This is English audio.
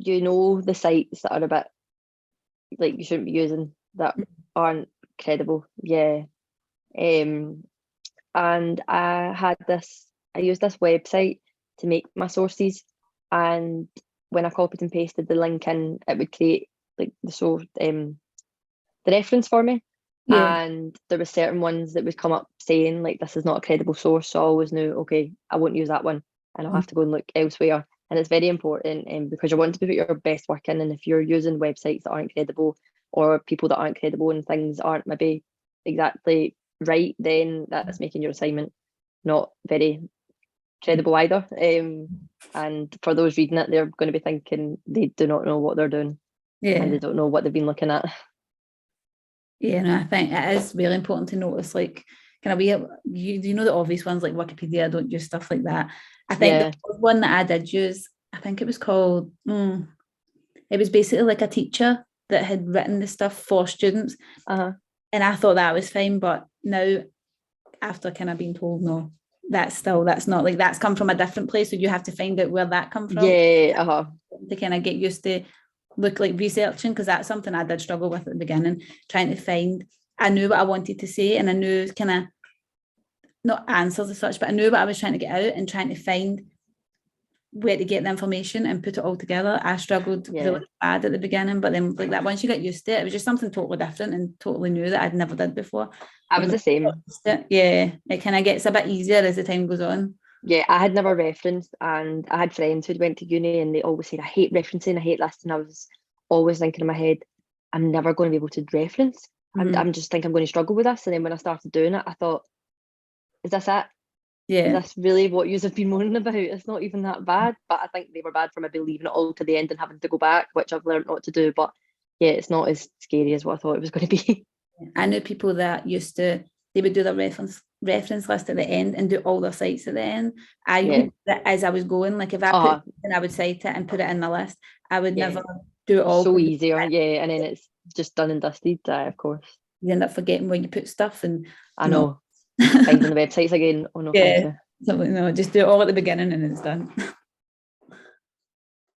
you know the sites that are a bit like you shouldn't be using, that aren't credible. Yeah. And I used this website to make my sources, and when I copied and pasted the link in, it would create like the reference for me. Yeah. And there were certain ones that would come up saying like this is not a credible source, so I always knew, okay, I won't use that one and I'll have to go and look elsewhere. And it's very important, because you want to put your best work in, and if you're using websites that aren't credible, or people that aren't credible and things aren't maybe exactly right, then that's making your assignment not very credible either. And for those reading it, they're going to be thinking they do not know what they're doing, and they don't know what they've been looking at. Yeah, no, I think it is really important to notice, like, kind of you know the obvious ones like Wikipedia. I don't use stuff like that. I think the one that I did use, I think it was called, it was basically like a teacher that had written the stuff for students. And I thought that was fine, but now after kind of being told, no, that's not, like, that's come from a different place, so you have to find out where that come from. To kind of get used to researching, because that's something I did struggle with at the beginning, trying to find. I knew what I wanted to say, and I knew kind of not answers as such, but I knew what I was trying to get out, and trying to find where to get the information and put it all together. I struggled really bad at the beginning, but then like that, once you get used to it, it was just something totally different and totally new that I'd never did before. I was the same. It kind of gets a bit easier as the time goes on. Yeah, I had never referenced, and I had friends who went to uni and they always said, I hate referencing, I hate this. And I was always thinking in my head, I'm never going to be able to reference. I'm just think I'm going to struggle with this. And then when I started doing it, I thought, is this it? Is this really what you have been moaning about? It's not even that bad. But I think they were bad for maybe leaving it all to the end and having to go back, which I've learned not to do. But yeah, it's not as scary as what I thought it was going to be. I knew people that they would do their reference list at the end and do all their sites at the end. I used it as I was going. Like if I put it in, I would cite it and put it in the list. I would never do it all. So easier, and then it's just done and dusted. Of course. You end up forgetting where you put stuff, and I know. Finding the websites again. Oh no, thank you. No, just do it all at the beginning and it's done.